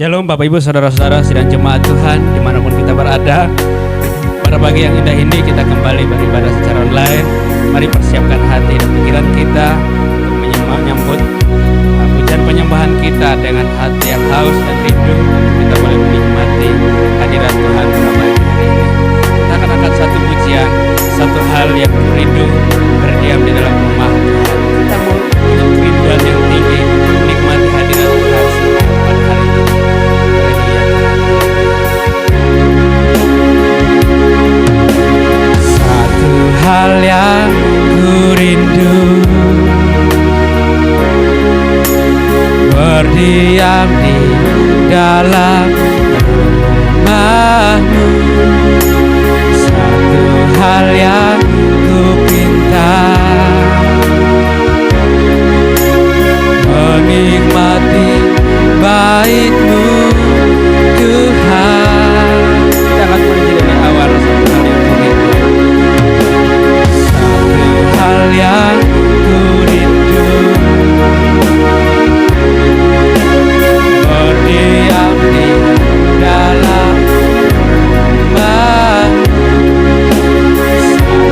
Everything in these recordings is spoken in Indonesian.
Shalom Bapak Ibu Saudara-saudara sidang jemaat Tuhan dimanapun kita berada. Pada pagi yang indah ini kita kembali beribadah secara online. Mari persiapkan hati dan pikiran kita untuk menyambut pujian penyembahan kita dengan hati yang haus dan rindu. Kita boleh menikmati hadirat Tuhan pada pagi hari ini. Kita akan angkat satu pujian, satu hal yang rindu berdiam di dalam rumah Tuhan. Kita mau punya kerinduan yang tinggi menikmati hadirat Tuhan pada hari ini. Satu hal yang ku rindu, berdiam di dalam rumah-Mu. Satu hal yang ku pinta, menikmati bait-Mu Tuhan. Kita akan mulai dari awal. Satu hal yang ku rindu, berdiam di dalam rumah. Satu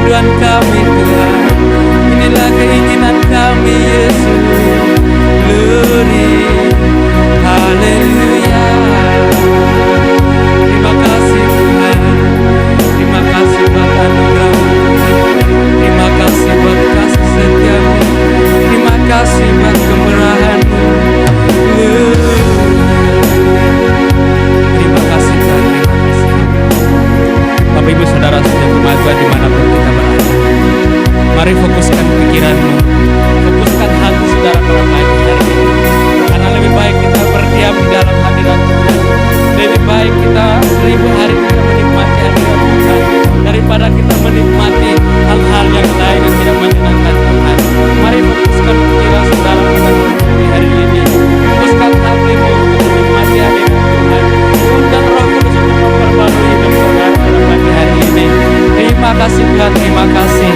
kerinduan kami Tuhan. Inilah keinginan kami Yesus. Glory, haleluya. Terima kasih Tuhan. Terima kasih buat anugerah-Mu Tuhan. Terima kasih buat kasih setia-Mu. Terima kasih buat kemurahan-Mu. Terima kasih Tuhan, terima kasih. Bapak Ibu Saudara sudah kemajuan dimanapun kita berada. Mari fokuskan pikiran-Mu, fokuskan hati saudara pada pagi hari ini. Karena lebih baik kita berdiam di dalam hadirat Tuhan. Lebih baik kita 1000 hari kita menikmati hadirat Tuhan daripada kita menikmati hal-hal yang lain yang tidak menyenangkan Tuhan. Mari fokuskan pikiran saudara pada pagi hari ini. Fokuskan hatimu untuk menikmati hadirat Tuhan. Undang Roh Kudus untuk memperbarui hidup saudara pada pagi hari ini. Terima kasih Tuhan, terima kasih.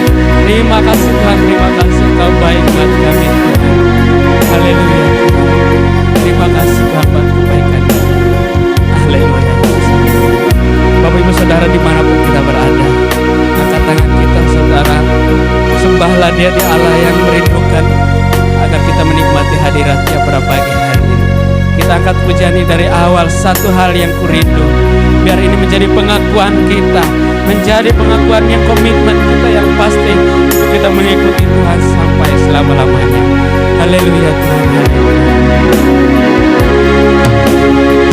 Terima kasih Tuhan, terima kasih Engkau baik buat kami Tuhan. Haleluya. Terima kasih Tuhan buat kebaikan-Mu. Haleluya. Bapak Ibu Saudara dimanapun kita berada, angkat tangan kita saudara, sembahlah Dia di Allah yang merindukan agar kita menikmati hadirat-Nya pada pagi hari ini. Kita angkat pujian ini dari awal, satu hal yang kurindu. Biar ini menjadi pengakuan kita, menjadi pengakuan yang komitmen kita yang pasti untuk kita mengikuti Tuhan sampai selama-lamanya. Haleluya Tuhan, haleluya.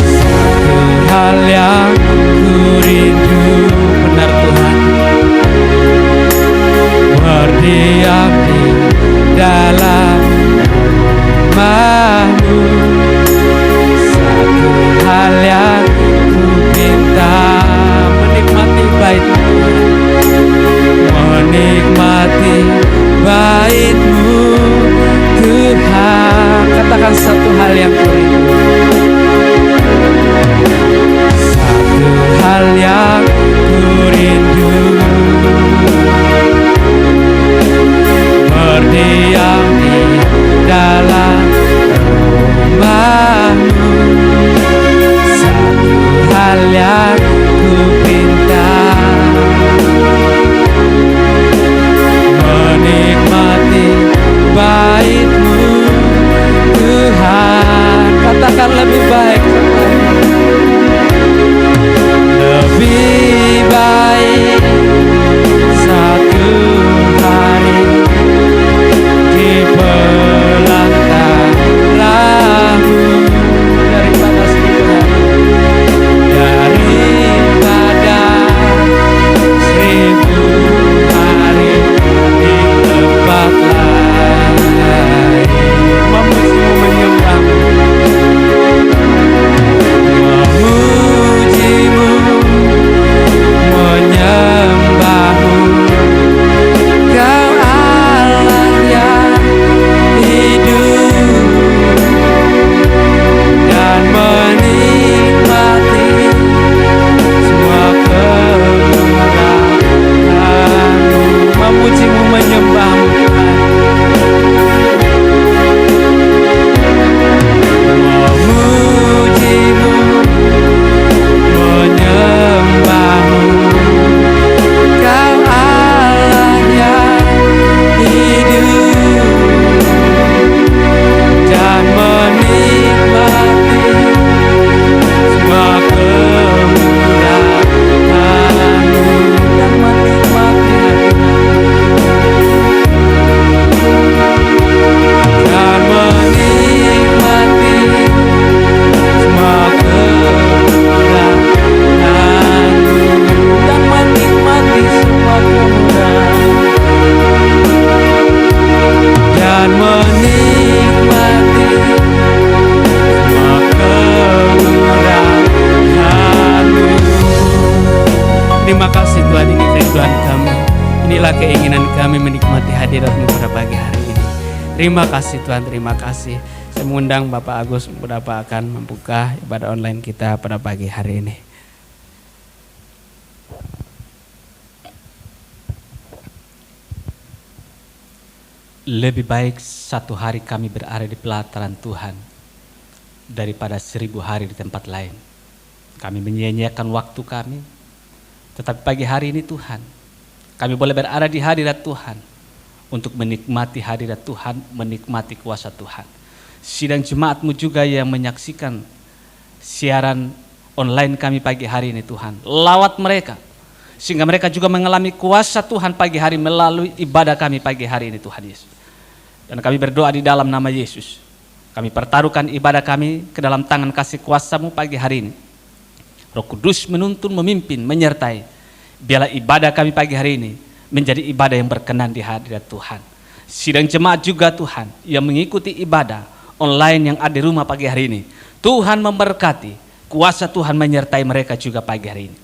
Satu hal yang kurindu, benar Tuhan, berdiam di dalam rumah-Mu. Satu hal yang ku minta, menikmati bait-Mu, menikmati bait-Mu Tuhan. Katakan satu hal yang ku rindu, satu hal yang ku rindu, berdiam di dalam rumah-Mu. Satu hal yang ku pinta, menikmati bait-Mu Tuhan. Katakan lebih baik, lebih baik satu hari di belantara-Mu daripada 1000 hari, daripada 1000 hari di tempat lain. Memuji-Mu, menyembah-Mu, memuji-Mu, menyembah-Mu. Kau Allah yang hidup dan menikmati semua kemurahan-Mu. Memuji-Mu, menyembah-Mu Tuhan. Memuji-Mu, menyembah-Mu. Kau Allah yang hidup dan menikmati semua kemurahan-Mu, dan menikmati dan menikmati semua kemurahan-Mu, dan menikmati semua kemurahan, dan menikmati semua kemurahan-Mu. Terima kasih Tuhan, ini kerinduan kami. Inilah keinginan kami menikmati hadirat-Mu pada pagi hari ini. Terima kasih Tuhan, terima kasih. Saya mengundang Bapak Agus, Bapak akan membuka ibadah online kita pada pagi hari ini. Lebih baik satu hari kami berada di pelataran Tuhan daripada 1000 hari di tempat lain. Kami menyia-nyiakan waktu kami, tetapi pagi hari ini Tuhan, kami boleh berada di hadirat Tuhan untuk menikmati hadirat Tuhan, menikmati kuasa Tuhan. Sidang jemaat-Mu juga yang menyaksikan siaran online kami pagi hari ini Tuhan, lawat mereka sehingga mereka juga mengalami kuasa Tuhan pagi hari melalui ibadah kami pagi hari ini Tuhan Yesus. Dan kami berdoa di dalam nama Yesus, kami pertaruhkan ibadah kami ke dalam tangan kasih kuasa-Mu pagi hari ini. Roh Kudus menuntun, memimpin, menyertai. Biarlah ibadah kami pagi hari ini menjadi ibadah yang berkenan di hadirat Tuhan. Sidang jemaat juga Tuhan yang mengikuti ibadah online yang ada di rumah pagi hari ini, Tuhan memberkati, kuasa Tuhan menyertai mereka juga pagi hari ini.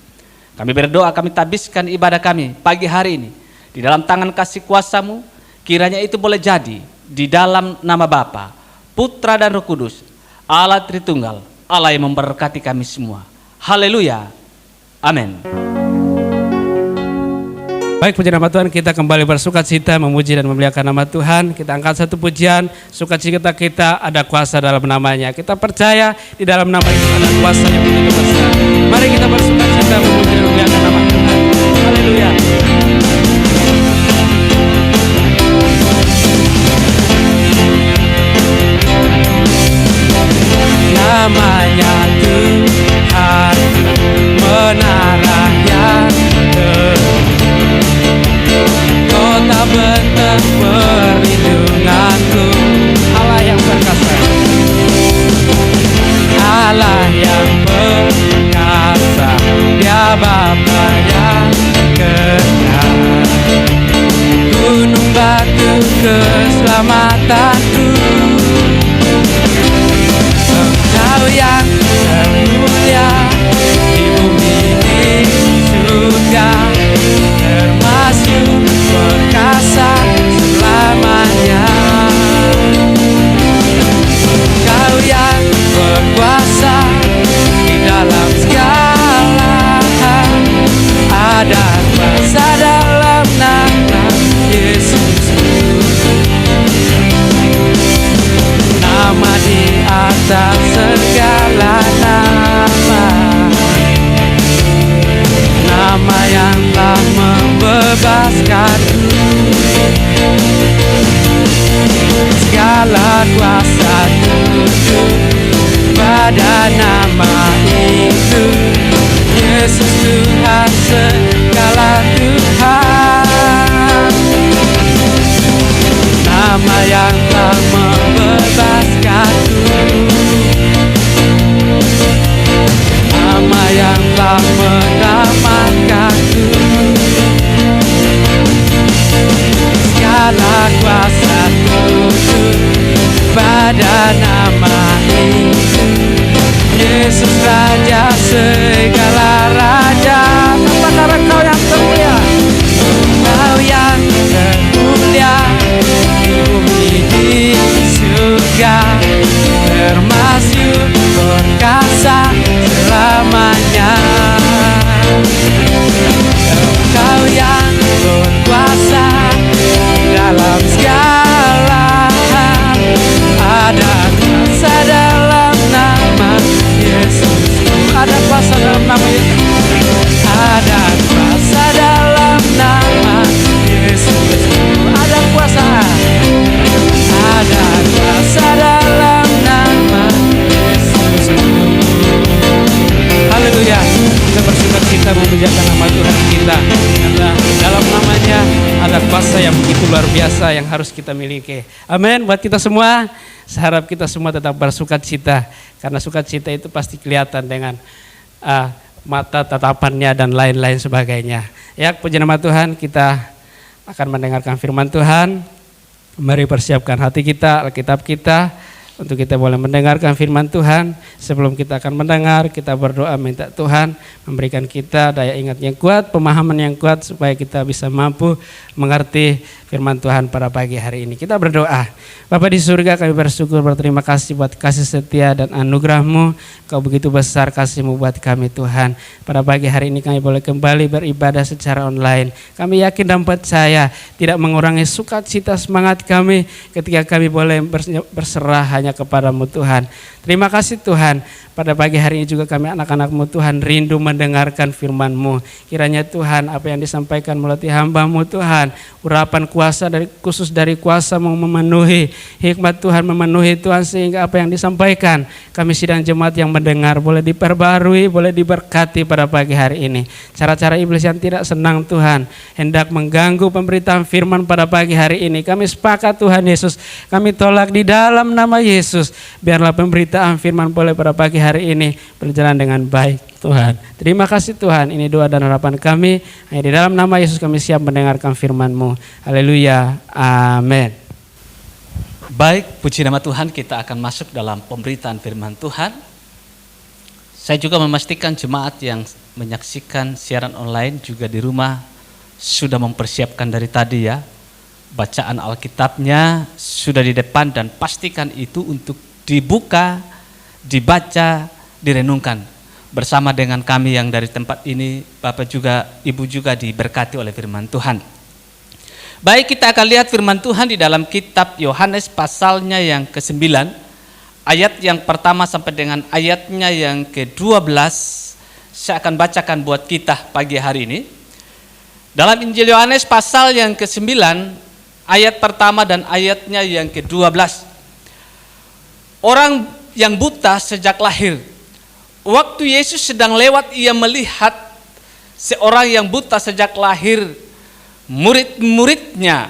Kami berdoa, kami tabiskan ibadah kami pagi hari ini di dalam tangan kasih kuasa-Mu. Kiranya itu boleh jadi di dalam nama Bapa, Putra dan Roh Kudus, Allah Tritunggal, Allah yang memberkati kami semua. Haleluya, amin. Baik, puji nama Tuhan, kita kembali bersukacita memuji dan memuliakan nama Tuhan. Kita angkat satu pujian, sukacita kita ada kuasa dalam namanya. Kita percaya di dalam nama itu ada kuasa yang begitu besar. Mari kita bersukacita memuji dan memuliakan nama Tuhan. Haleluya. Namanya Tuhan, menara yang kota benteng perlindunganku. Allah yang perkasa, Allah yang perkasa, Dia Bapa yang kekal, gunung batu keselamatanku. Engkau yang termulia di bumi di surga, termasuk perkasa selamanya. Engkau yang berkuasa di dalam segala hal, ada kuasa dalam nama Yesus. Nama di atas segala nama, nama yang telah membebaskanku. Segala kuasa tunduk pada nama itu, Yesus Tuhan segala Tuhan. Nama yang telah membebaskanku, nama yang telah menyelamatkanku. Segala kuasa tunduk pada nama itu, Yesus Raja segala raja. Katakan Engkau yang termulia, Engkau yang termulia di bumi di surga, termasuk perkasa selamanya. Engkau yang berkuasa dalam segala hal, ada kuasa dalam nama Yesus. Ada kuasa dalam nama Yesus. Ada kuasa dalam nama Yesus. Ada kuasa. Ada kuasa dalam nama Yesus. Haleluya. Kita bersukacita memuliakan nama Tuhan kita, karena dalam namanya ada kuasa yang begitu luar biasa yang harus kita miliki. Amin. Buat kita semua, saya harap kita semua tetap bersukacita, karena sukacita itu pasti kelihatan dengan mata tatapannya dan lain-lain sebagainya. Ya, puji nama Tuhan, kita akan mendengarkan firman Tuhan. Mari persiapkan hati kita, Alkitab kita, untuk kita boleh mendengarkan firman Tuhan. Sebelum kita akan mendengar, kita berdoa minta Tuhan memberikan kita daya ingat yang kuat, pemahaman yang kuat, supaya kita bisa mampu mengerti firman Tuhan pada pagi hari ini. Kita berdoa. Bapa di surga, kami bersyukur, berterima kasih buat kasih setia dan anugerah-Mu. Kau begitu besar kasih-Mu buat kami Tuhan. Pada pagi hari ini kami boleh kembali beribadah secara online. Kami yakin dan percaya tidak mengurangi sukacita semangat kami ketika kami boleh berserah hanya kepada-Mu Tuhan. Terima kasih Tuhan. Pada pagi hari ini juga kami anak-anak-Mu Tuhan rindu mendengarkan firman-Mu. Kiranya Tuhan apa yang disampaikan melalui hamba-Mu Tuhan, urapan kuasa khusus dari kuasa-Mu memenuhi hikmat Tuhan, memenuhi Tuhan, sehingga apa yang disampaikan kami sidang jemaat yang mendengar boleh diperbarui, boleh diberkati pada pagi hari ini. Cara-cara iblis yang tidak senang Tuhan hendak mengganggu pemberitaan firman pada pagi hari ini, kami sepakat Tuhan Yesus, kami tolak di dalam nama Yesus. Biarlah pemberitaan firman boleh pada pagi hari ini berjalan dengan baik Tuhan. Terima kasih Tuhan, ini doa dan harapan kami. Hanya di dalam nama Yesus kami siap mendengarkan firman-Mu. Haleluya, amin. Baik, puji nama Tuhan, kita akan masuk dalam pemberitaan firman Tuhan. Saya juga memastikan jemaat yang menyaksikan siaran online juga di rumah sudah mempersiapkan dari tadi ya. Bacaan Alkitabnya sudah di depan dan pastikan itu untuk dibuka, dibaca, direnungkan bersama dengan kami yang dari tempat ini. Bapak juga, Ibu juga diberkati oleh firman Tuhan. Baik, kita akan lihat firman Tuhan di dalam kitab Yohanes pasalnya yang ke-9, ayat yang pertama sampai dengan ayatnya yang ke-12. Saya akan bacakan buat kita pagi hari ini. Dalam Injil Yohanes pasal yang ke-9, ayat pertama dan ayatnya yang ke-12. Orang yang buta sejak lahir. Waktu Yesus sedang lewat, ia melihat seorang yang buta sejak lahir. Murid-muridnya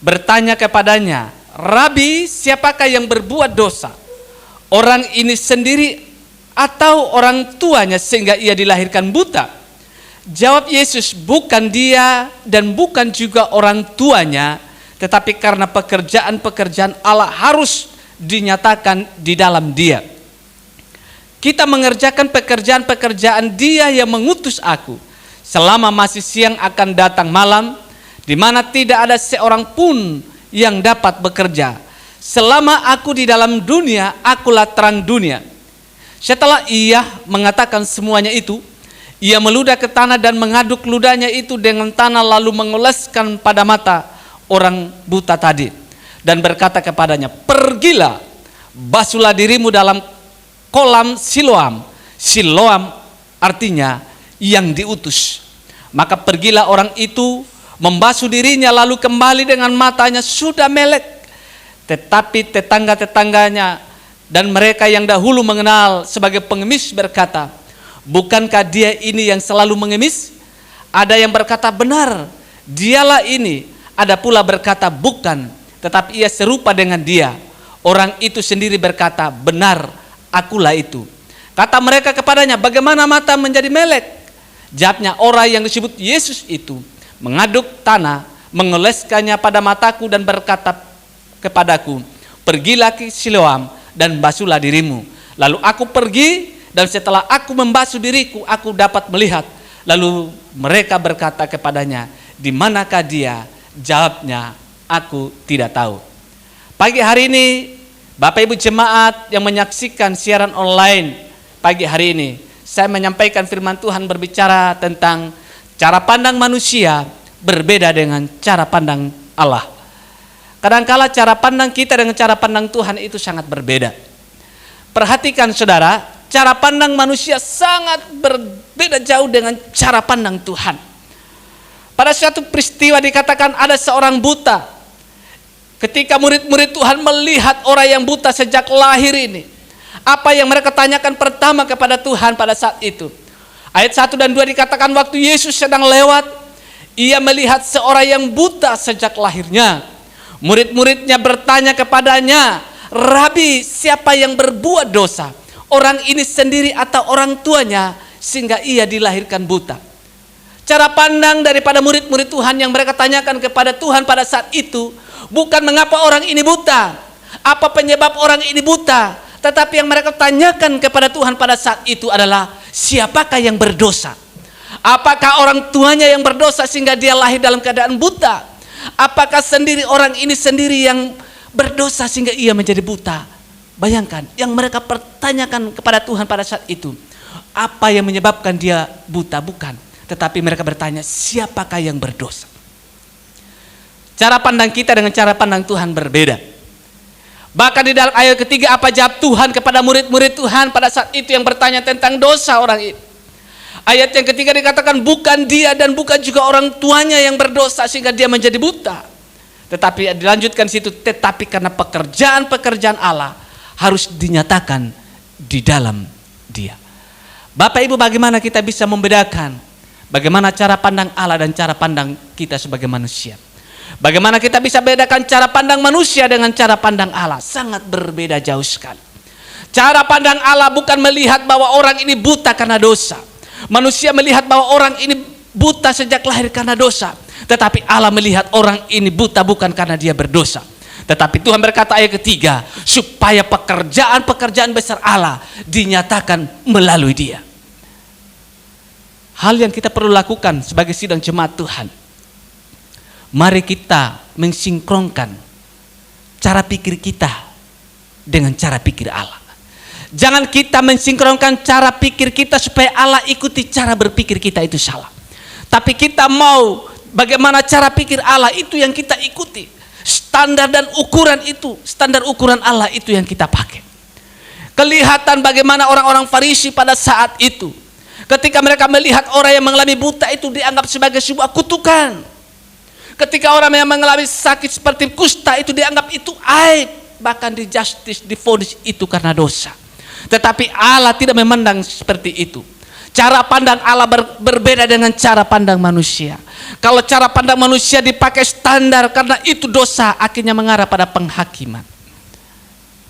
bertanya kepadanya, "Rabi, siapakah yang berbuat dosa? Orang ini sendiri atau orang tuanya sehingga ia dilahirkan buta?" Jawab Yesus, "Bukan dia dan bukan juga orang tuanya, tetapi karena pekerjaan-pekerjaan Allah harus dinyatakan di dalam dia. Kita mengerjakan pekerjaan-pekerjaan Dia yang mengutus aku. Selama masih siang akan datang malam, di mana tidak ada seorang pun yang dapat bekerja. Selama aku di dalam dunia, akulah terang dunia." Setelah ia mengatakan semuanya itu, ia meludah ke tanah dan mengaduk ludahnya itu dengan tanah, lalu mengoleskan pada mata orang buta tadi dan berkata kepadanya, "Pergilah, basuhlah dirimu dalam kolam Siloam." Siloam artinya yang diutus. Maka pergilah orang itu, membasuh dirinya, lalu kembali dengan matanya sudah melek. Tetapi tetangga-tetangganya dan mereka yang dahulu mengenal sebagai pengemis berkata, "Bukankah dia ini yang selalu mengemis?" Ada yang berkata, "Benar, dialah ini." Ada pula berkata, "Bukan, tetapi ia serupa dengan dia." Orang itu sendiri berkata, "Benar, akulah itu." Kata mereka kepadanya, "Bagaimana mata menjadi melek?" Jawabnya orang yang disebut Yesus itu, mengaduk tanah, mengoleskannya pada mataku dan berkata kepadaku, "Pergilah ke Siloam dan basuhlah dirimu." Lalu aku pergi, dan setelah aku membasuh diriku, aku dapat melihat. Lalu mereka berkata kepadanya, "Di manakah dia?" Jawabnya, "Aku tidak tahu." Pagi hari ini, Bapak Ibu jemaat yang menyaksikan siaran online pagi hari ini, saya menyampaikan firman Tuhan berbicara tentang cara pandang manusia berbeda dengan cara pandang Allah. Kadangkala cara pandang kita dengan cara pandang Tuhan itu sangat berbeda. Perhatikan saudara, cara pandang manusia sangat berbeda jauh dengan cara pandang Tuhan. Pada suatu peristiwa dikatakan ada seorang buta. Ketika murid-murid Tuhan melihat orang yang buta sejak lahir ini, apa yang mereka tanyakan pertama kepada Tuhan pada saat itu? Ayat 1 dan 2 dikatakan waktu Yesus sedang lewat, ia melihat seorang yang buta sejak lahirnya. Murid-muridnya bertanya kepadanya, "Rabi, siapa yang berbuat dosa? Orang ini sendiri atau orang tuanya sehingga ia dilahirkan buta?" Cara pandang daripada murid-murid Tuhan yang mereka tanyakan kepada Tuhan pada saat itu bukan mengapa orang ini buta, apa penyebab orang ini buta, tetapi yang mereka tanyakan kepada Tuhan pada saat itu adalah siapakah yang berdosa? Apakah orang tuanya yang berdosa sehingga dia lahir dalam keadaan buta? Apakah sendiri orang ini sendiri yang berdosa sehingga ia menjadi buta? Bayangkan, yang mereka pertanyakan kepada Tuhan pada saat itu, apa yang menyebabkan dia buta? Bukan, tetapi mereka bertanya, siapakah yang berdosa? Cara pandang kita dengan cara pandang Tuhan berbeda. Bahkan di dalam ayat ketiga, apa jawab Tuhan kepada murid-murid Tuhan pada saat itu yang bertanya tentang dosa orang itu? Ayat yang ketiga dikatakan, bukan dia dan bukan juga orang tuanya yang berdosa sehingga dia menjadi buta. Tetapi dilanjutkan situ, tetapi karena pekerjaan-pekerjaan Allah harus dinyatakan di dalam dia. Bapak Ibu, bagaimana kita bisa membedakan bagaimana cara pandang Allah dan cara pandang kita sebagai manusia? Bagaimana kita bisa bedakan cara pandang manusia dengan cara pandang Allah? Sangat berbeda jauh sekali. Cara pandang Allah bukan melihat bahwa orang ini buta karena dosa. Manusia melihat bahwa orang ini buta sejak lahir karena dosa. Tetapi Allah melihat orang ini buta bukan karena dia berdosa. Tetapi Tuhan berkata ayat ketiga, supaya pekerjaan-pekerjaan besar Allah dinyatakan melalui dia. Hal yang kita perlu lakukan sebagai sidang jemaat Tuhan, mari kita mensinkronkan cara pikir kita dengan cara pikir Allah. Jangan kita mensinkronkan cara pikir kita supaya Allah ikuti cara berpikir kita, itu salah. Tapi kita mau bagaimana cara pikir Allah itu yang kita ikuti. Standar dan ukuran itu, standar ukuran Allah itu yang kita pakai. Kelihatan bagaimana orang-orang Farisi pada saat itu, ketika mereka melihat orang yang mengalami buta itu dianggap sebagai sebuah kutukan. Ketika orang yang mengalami sakit seperti kusta itu dianggap itu aib, bahkan divonis itu karena dosa. Tetapi Allah tidak memandang seperti itu. Cara pandang Allah berbeda dengan cara pandang manusia. Kalau cara pandang manusia dipakai standar karena itu dosa, akhirnya mengarah pada penghakiman.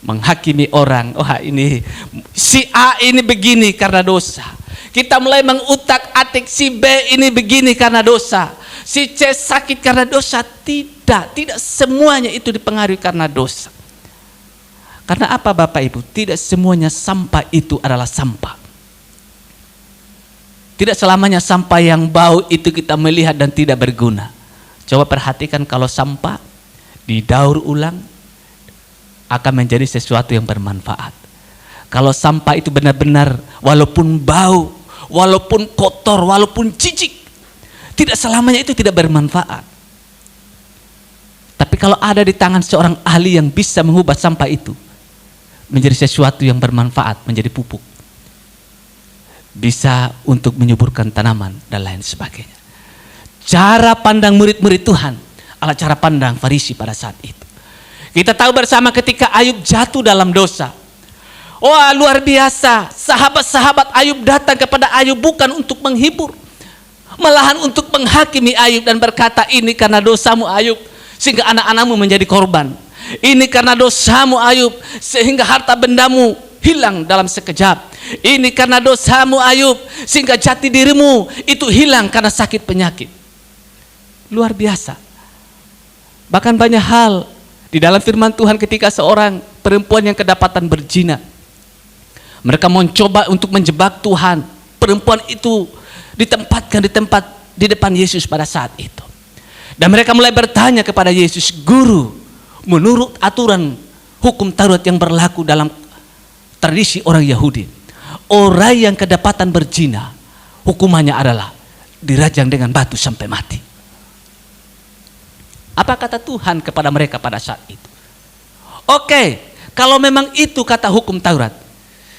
Menghakimi orang, ini si A ini begini karena dosa. Kita mulai mengutak-atik si B ini begini karena dosa. Si C sakit karena dosa. Tidak semuanya itu dipengaruhi karena dosa. Karena apa Bapak Ibu? Tidak semuanya sampah itu adalah sampah. Tidak selamanya sampah yang bau itu kita melihat dan tidak berguna. Coba perhatikan, kalau sampah didaur ulang akan menjadi sesuatu yang bermanfaat. Kalau sampah itu benar-benar walaupun bau, walaupun kotor, walaupun jijik, tidak selamanya itu tidak bermanfaat. Tapi kalau ada di tangan seorang ahli yang bisa mengubah sampah itu menjadi sesuatu yang bermanfaat, menjadi pupuk, bisa untuk menyuburkan tanaman dan lain sebagainya. Cara pandang murid-murid Tuhan adalah cara pandang Farisi pada saat itu. Kita tahu bersama ketika Ayub jatuh dalam dosa. Wah, luar biasa. Sahabat-sahabat Ayub datang kepada Ayub bukan untuk menghibur, malahan untuk menghakimi Ayub dan berkata, ini karena dosamu Ayub sehingga anak-anakmu menjadi korban. Ini karena dosamu Ayub sehingga harta bendamu hilang dalam sekejap. Ini karena dosamu Ayub sehingga jati dirimu itu hilang karena sakit penyakit. Luar biasa. Bahkan banyak hal di dalam firman Tuhan ketika seorang perempuan yang kedapatan berzina, mereka mencoba untuk menjebak Tuhan. Perempuan itu ditempatkan di depan Yesus pada saat itu. Dan mereka mulai bertanya kepada Yesus, Guru, menurut aturan hukum Taurat yang berlaku dalam tradisi orang Yahudi, orang yang kedapatan berzina hukumannya adalah dirajang dengan batu sampai mati. Apa kata Tuhan kepada mereka pada saat itu? Oke, kalau memang itu kata hukum Taurat,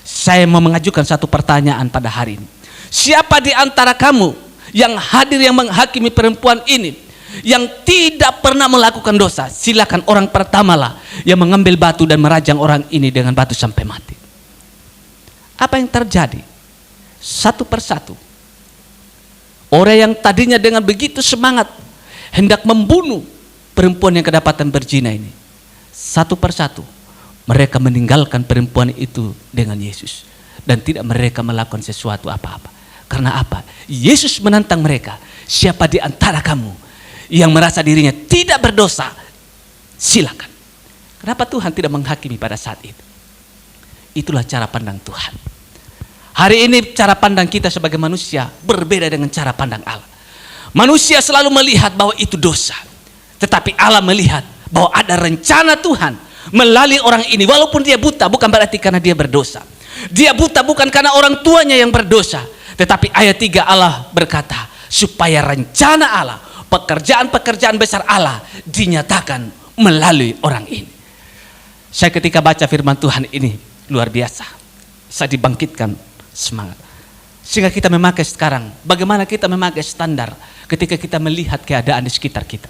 saya mau mengajukan satu pertanyaan pada hari ini. Siapa di antara kamu yang hadir yang menghakimi perempuan ini yang tidak pernah melakukan dosa? Silakan orang pertamalah yang mengambil batu dan merajang orang ini dengan batu sampai mati. Apa yang terjadi? Satu persatu, orang yang tadinya dengan begitu semangat hendak membunuh perempuan yang kedapatan berzina ini, satu persatu mereka meninggalkan perempuan itu dengan Yesus dan tidak mereka melakukan sesuatu apa-apa. Karena apa? Yesus menantang mereka, siapa di antara kamu yang merasa dirinya tidak berdosa, silakan. Kenapa Tuhan tidak menghakimi pada saat itu? Itulah cara pandang Tuhan. Hari ini cara pandang kita sebagai manusia berbeda dengan cara pandang Allah. Manusia selalu melihat bahwa itu dosa. Tetapi Allah melihat bahwa ada rencana Tuhan melalui orang ini. Walaupun dia buta, bukan berarti karena dia berdosa. Dia buta bukan karena orang tuanya yang berdosa. Tetapi ayat 3 Allah berkata, supaya rencana Allah, pekerjaan-pekerjaan besar Allah dinyatakan melalui orang ini. Saya ketika baca firman Tuhan ini luar biasa. Saya dibangkitkan semangat. Sehingga kita memakai sekarang, bagaimana kita memakai standar ketika kita melihat keadaan di sekitar kita.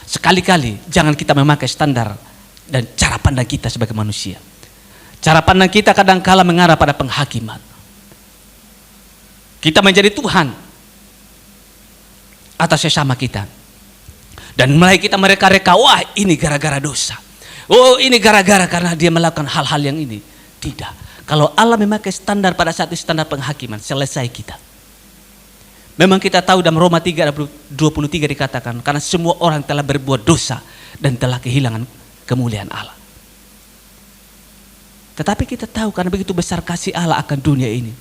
Sekali-kali jangan kita memakai standar dan cara pandang kita sebagai manusia. Cara pandang kita kadang-kala mengarah pada penghakiman. Kita menjadi Tuhan atas sesama kita. Dan mulai kita mereka-reka, wah ini gara-gara dosa. Oh ini gara-gara karena dia melakukan hal-hal yang ini. Tidak. Kalau Allah memakai standar pada saat itu standar penghakiman, selesai kita. Memang kita tahu dalam Roma 3:23 dikatakan, karena semua orang telah berbuat dosa dan telah kehilangan kemuliaan Allah. Tetapi kita tahu karena begitu besar kasih Allah akan dunia ini,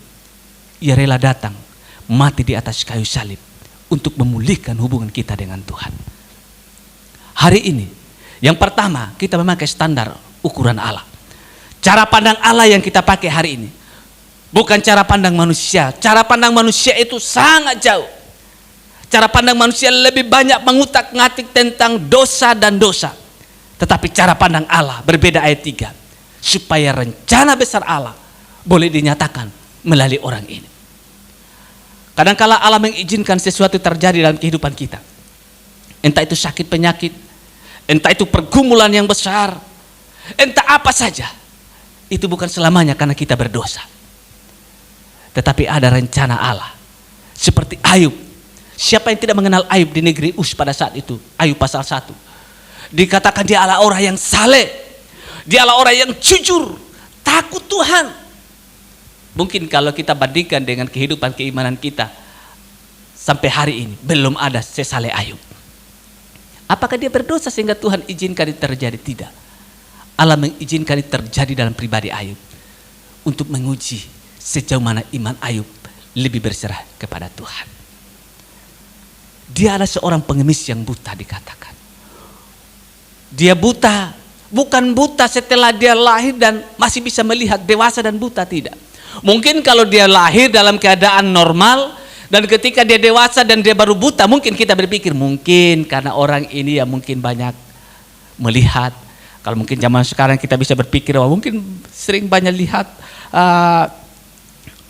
Ia rela datang, mati di atas kayu salib untuk memulihkan hubungan kita dengan Tuhan. Hari ini, yang pertama kita memakai standar ukuran Allah. Cara pandang Allah yang kita pakai hari ini bukan cara pandang manusia. Cara pandang manusia itu sangat jauh. Cara pandang manusia lebih banyak mengutak-ngatik tentang dosa dan dosa. Tetapi cara pandang Allah berbeda ayat 3. Supaya rencana besar Allah boleh dinyatakan melalui orang ini. Kadang-kala Allah mengizinkan sesuatu terjadi dalam kehidupan kita. Entah itu sakit penyakit, entah itu pergumulan yang besar, entah apa saja. Itu bukan selamanya karena kita berdosa. Tetapi ada rencana Allah. Seperti Ayub. Siapa yang tidak mengenal Ayub di negeri Uz pada saat itu? Ayub pasal 1. Dikatakan dia adalah orang yang saleh. Dia adalah orang yang jujur. Takut Tuhan. Mungkin kalau kita bandingkan dengan kehidupan keimanan kita. Sampai hari ini belum ada sesaleh Ayub. Apakah dia berdosa sehingga Tuhan izinkan itu terjadi? Tidak. Allah mengizinkan itu terjadi dalam pribadi Ayub. Untuk menguji sejauh mana iman Ayub lebih berserah kepada Tuhan. Dia adalah seorang pengemis yang buta dikatakan. Dia buta, bukan buta setelah dia lahir dan masih bisa melihat, dewasa dan buta, tidak. Mungkin kalau dia lahir dalam keadaan normal dan ketika dia dewasa dan dia baru buta, mungkin kita berpikir mungkin karena orang ini ya mungkin banyak melihat. Kalau mungkin zaman sekarang kita bisa berpikir bahwa mungkin sering banyak lihat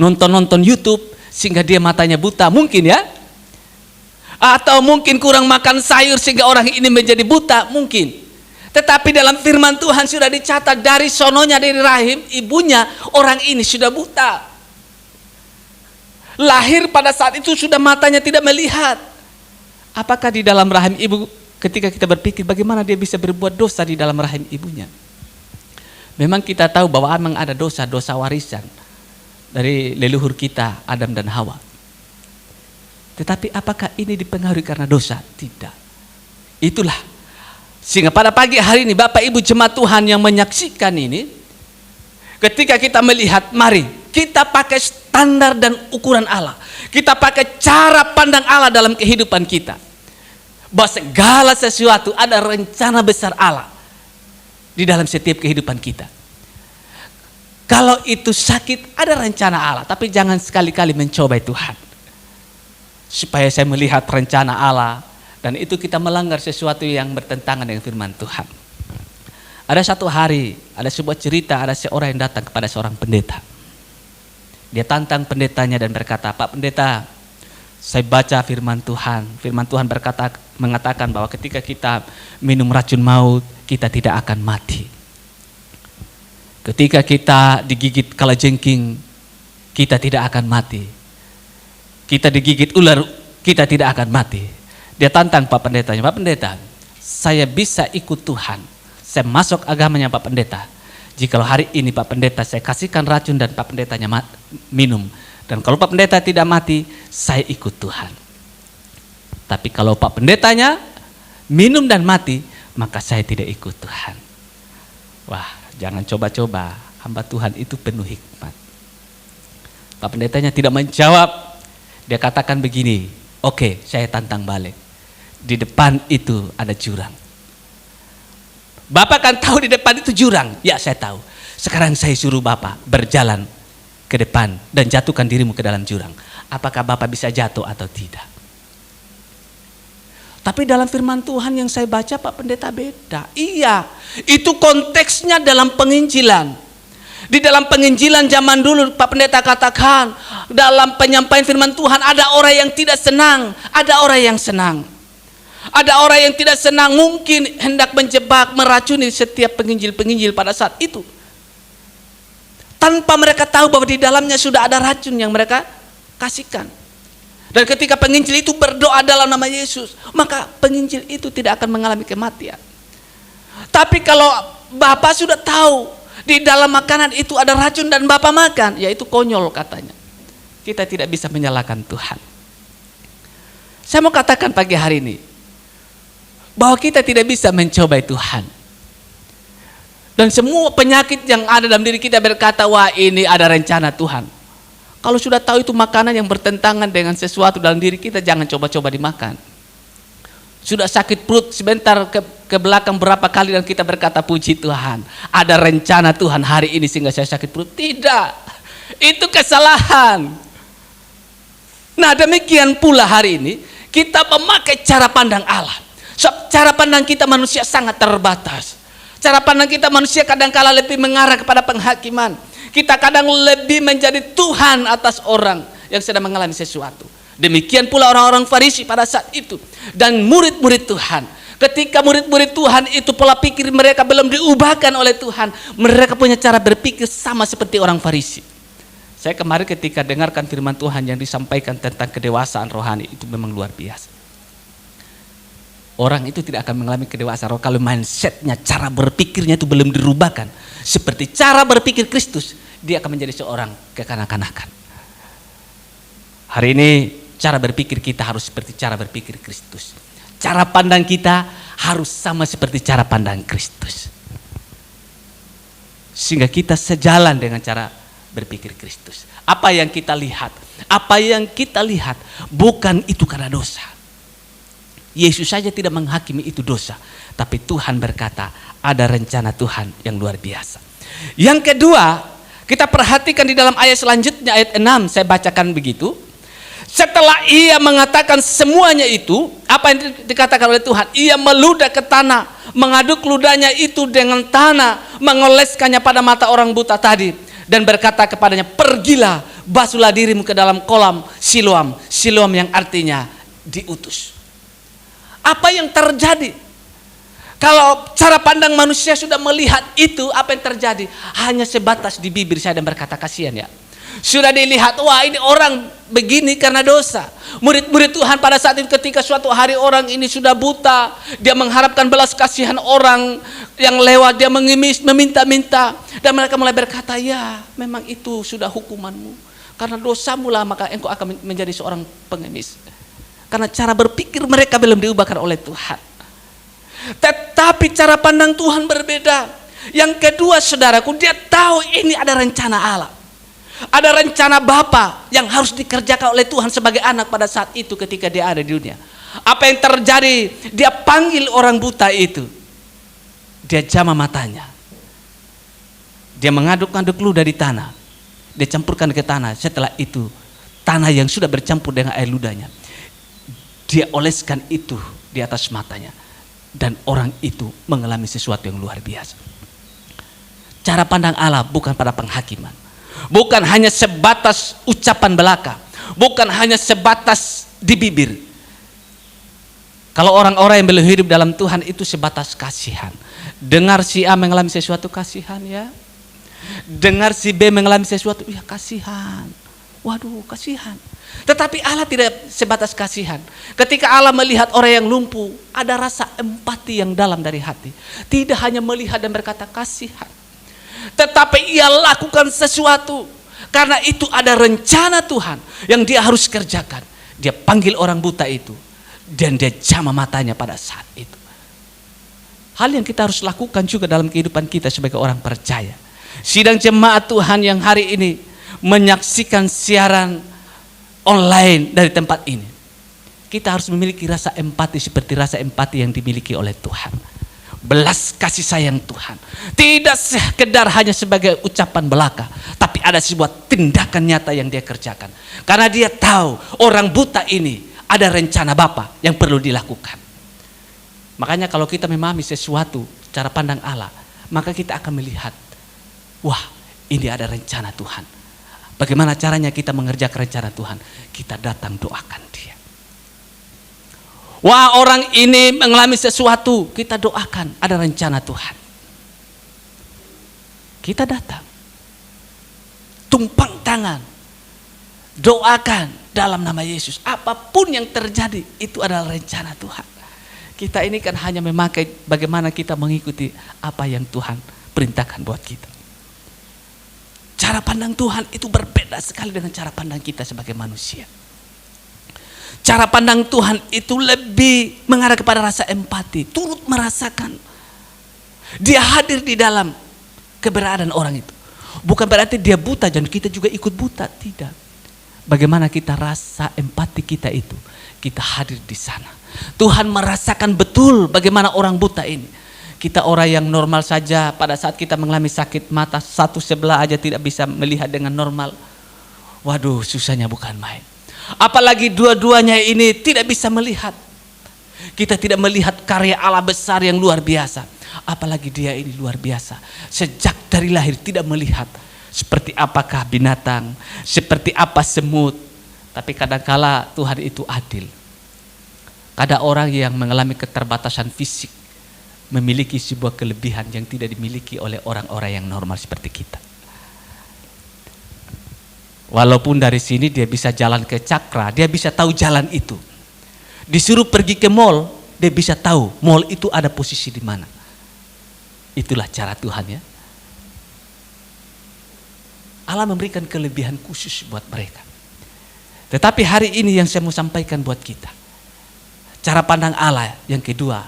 nonton YouTube sehingga dia matanya buta, mungkin ya. Atau mungkin kurang makan sayur sehingga orang ini menjadi buta, mungkin. Tetapi dalam firman Tuhan sudah dicatat dari sononya, dari rahim ibunya, orang ini sudah buta. Lahir pada saat itu sudah matanya tidak melihat. Apakah di dalam rahim ibu ketika kita berpikir bagaimana dia bisa berbuat dosa di dalam rahim ibunya? Memang kita tahu bahwa memang ada dosa-dosa warisan dari leluhur kita, Adam dan Hawa. Tetapi apakah ini dipengaruhi karena dosa? Tidak. Itulah. Sehingga pada pagi hari ini Bapak Ibu jemaat Tuhan yang menyaksikan ini, ketika kita melihat, mari kita pakai standar dan ukuran Allah. Kita pakai cara pandang Allah dalam kehidupan kita. Bahwa segala sesuatu ada rencana besar Allah di dalam setiap kehidupan kita. Kalau itu sakit ada rencana Allah, tapi jangan sekali-kali mencobai Tuhan. Supaya saya melihat rencana Allah dan itu kita melanggar sesuatu yang bertentangan dengan firman Tuhan. Ada satu hari, ada sebuah cerita, ada seorang yang datang kepada seorang pendeta. Dia tantang pendetanya dan berkata, "Pak Pendeta, saya baca firman Tuhan. Firman Tuhan mengatakan bahwa ketika kita minum racun maut, kita tidak akan mati. Ketika kita digigit kalajengking, kita tidak akan mati. Kita digigit ular, kita tidak akan mati." Dia tantang Pak Pendetanya, "Pak Pendeta, saya bisa ikut Tuhan. Saya masuk agamanya Pak Pendeta. Jikalau hari ini Pak Pendeta saya kasihkan racun dan Pak Pendetanya minum. Dan kalau Pak Pendeta tidak mati, saya ikut Tuhan. Tapi kalau Pak Pendetanya minum dan mati, maka saya tidak ikut Tuhan." Wah, jangan coba-coba. Hamba Tuhan itu penuh hikmat. Pak Pendetanya tidak menjawab. Dia katakan begini, "Oke, saya tantang balik. Di depan itu ada jurang. Bapak kan tahu di depan itu jurang. Ya, saya tahu. Sekarang saya suruh Bapak berjalan ke depan dan jatuhkan dirimu ke dalam jurang. Apakah Bapak bisa jatuh atau tidak? Tapi dalam firman Tuhan yang saya baca Pak Pendeta beda. Iya, itu konteksnya dalam penginjilan. Di dalam penginjilan zaman dulu Pak Pendeta katakan, dalam penyampaian firman Tuhan ada orang yang tidak senang, ada orang yang senang. Ada orang yang tidak senang, mungkin hendak menjebak, meracuni setiap penginjil-penginjil pada saat itu. Tanpa mereka tahu bahwa di dalamnya sudah ada racun yang mereka kasihkan. Dan ketika penginjil itu berdoa dalam nama Yesus, maka penginjil itu tidak akan mengalami kematian. Tapi kalau Bapak sudah tahu di dalam makanan itu ada racun dan Bapak makan, ya itu konyol katanya. Kita tidak bisa menyalahkan Tuhan. Saya mau katakan pagi hari ini, bahwa kita tidak bisa mencobai Tuhan. Dan semua penyakit yang ada dalam diri kita berkata, wah ini ada rencana Tuhan. Kalau sudah tahu itu makanan yang bertentangan dengan sesuatu dalam diri kita, jangan coba-coba dimakan. Sudah sakit perut sebentar ke belakang berapa kali dan kita berkata, puji Tuhan, ada rencana Tuhan hari ini sehingga saya sakit perut. Tidak, itu kesalahan. Nah demikian pula hari ini, kita memakai cara pandang Allah. So, cara pandang kita manusia sangat terbatas. Cara pandang kita manusia kadang-kala lebih mengarah kepada penghakiman. Kita kadang lebih menjadi Tuhan atas orang yang sedang mengalami sesuatu. Demikian pula orang-orang Farisi pada saat itu. Dan murid-murid Tuhan. Ketika murid-murid Tuhan itu pola pikir mereka belum diubahkan oleh Tuhan. Mereka punya cara berpikir sama seperti orang Farisi. Saya kemarin ketika dengarkan firman Tuhan yang disampaikan tentang kedewasaan rohani, itu memang luar biasa. Orang itu tidak akan mengalami kedewasaan roh kalau mindsetnya, cara berpikirnya itu belum dirubahkan. Seperti cara berpikir Kristus, dia akan menjadi seorang kekanak-kanakan. Hari ini cara berpikir kita harus seperti cara berpikir Kristus. Cara pandang kita harus sama seperti cara pandang Kristus. Sehingga kita sejalan dengan cara berpikir Kristus. Apa yang kita lihat, bukan itu karena dosa. Yesus saja tidak menghakimi itu dosa. Tapi Tuhan berkata ada rencana Tuhan yang luar biasa. Yang kedua, kita perhatikan di dalam ayat selanjutnya, ayat 6, saya bacakan begitu. Setelah ia mengatakan semuanya itu, apa yang dikatakan oleh Tuhan? Ia meludah ke tanah, mengaduk ludahnya itu dengan tanah, mengoleskannya pada mata orang buta tadi. Dan berkata kepadanya, pergilah, basuhlah dirimu ke dalam kolam Siloam. Siloam yang artinya diutus. Apa yang terjadi? Kalau cara pandang manusia sudah melihat itu, apa yang terjadi? Hanya sebatas di bibir saya dan berkata kasihan ya. Sudah dilihat, wah ini orang begini karena dosa. Murid-murid Tuhan pada saat itu ketika suatu hari orang ini sudah buta, dia mengharapkan belas kasihan orang yang lewat, dia mengemis, meminta-minta. Dan mereka mulai berkata, ya memang itu sudah hukumanmu. Karena dosamu lah maka engkau akan menjadi seorang pengemis. Karena cara berpikir mereka belum diubahkan oleh Tuhan. Tetapi cara pandang Tuhan berbeda. Yang kedua saudaraku, dia tahu ini ada rencana Allah. Ada rencana Bapa yang harus dikerjakan oleh Tuhan sebagai anak pada saat itu ketika dia ada di dunia. Apa yang terjadi? Dia panggil orang buta itu. Dia jamah matanya. Dia mengaduk-aduk ludah di tanah. Dia campurkan ke tanah. Setelah itu tanah yang sudah bercampur dengan air ludahnya, dia oleskan itu di atas matanya. Dan orang itu mengalami sesuatu yang luar biasa. Cara pandang Allah bukan pada penghakiman. Bukan hanya sebatas ucapan belaka. Bukan hanya sebatas di bibir. Kalau orang-orang yang belum hidup dalam Tuhan itu sebatas kasihan. Dengar si A mengalami sesuatu, kasihan ya. Dengar si B mengalami sesuatu, ya kasihan. Waduh, kasihan. Tetapi Allah tidak sebatas kasihan. Ketika Allah melihat orang yang lumpuh, ada rasa empati yang dalam dari hati. Tidak hanya melihat dan berkata kasihan, tetapi ia lakukan sesuatu. Karena itu ada rencana Tuhan yang dia harus kerjakan. Dia panggil orang buta itu dan dia jamah matanya pada saat itu. Hal yang kita harus lakukan juga dalam kehidupan kita sebagai orang percaya. Sidang jemaat Tuhan yang hari ini menyaksikan siaran online dari tempat ini. kita harus memiliki rasa empati seperti rasa empati yang dimiliki oleh Tuhan. Belas kasih sayang Tuhan tidak sekedar hanya sebagai ucapan belaka, tapi ada sebuah tindakan nyata yang dia kerjakan. Karena dia tahu orang buta ini ada rencana Bapa yang perlu dilakukan. Makanya kalau kita memahami sesuatu cara pandang Allah, maka kita akan melihat, wah, ini ada rencana Tuhan. Bagaimana caranya kita mengerjakan rencana Tuhan? Kita datang doakan dia. Wah, orang ini mengalami sesuatu, kita doakan, ada rencana Tuhan. Kita datang, tumpang tangan, doakan dalam nama Yesus. Apapun yang terjadi, itu adalah rencana Tuhan. Kita ini kan hanya memakai bagaimana kita mengikuti apa yang Tuhan perintahkan buat kita. Cara pandang Tuhan itu berbeda sekali dengan cara pandang kita sebagai manusia. Cara pandang Tuhan itu lebih mengarah kepada rasa empati, turut merasakan. Dia hadir di dalam keberadaan orang itu. Bukan berarti dia buta dan kita juga ikut buta, tidak. Bagaimana kita rasa empati kita itu, kita hadir di sana. Tuhan merasakan betul bagaimana orang buta ini. Kita orang yang normal saja, pada saat kita mengalami sakit mata, satu sebelah aja tidak bisa melihat dengan normal. Waduh, susahnya bukan main. Apalagi dua-duanya ini tidak bisa melihat. Kita tidak melihat karya Allah besar yang luar biasa. Apalagi dia ini luar biasa. Sejak dari lahir tidak melihat seperti apakah binatang, seperti apa semut. Tapi kadangkala Tuhan itu adil. Ada orang yang mengalami keterbatasan fisik memiliki sebuah kelebihan yang tidak dimiliki oleh orang-orang yang normal seperti kita. Walaupun dari sini dia bisa jalan ke Cakra, dia bisa tahu jalan itu. Disuruh pergi ke mall, dia bisa tahu mall itu ada posisi di mana. Itulah cara Tuhan ya. Allah memberikan kelebihan khusus buat mereka. Tetapi hari ini yang saya mau sampaikan buat kita, cara pandang Allah yang kedua,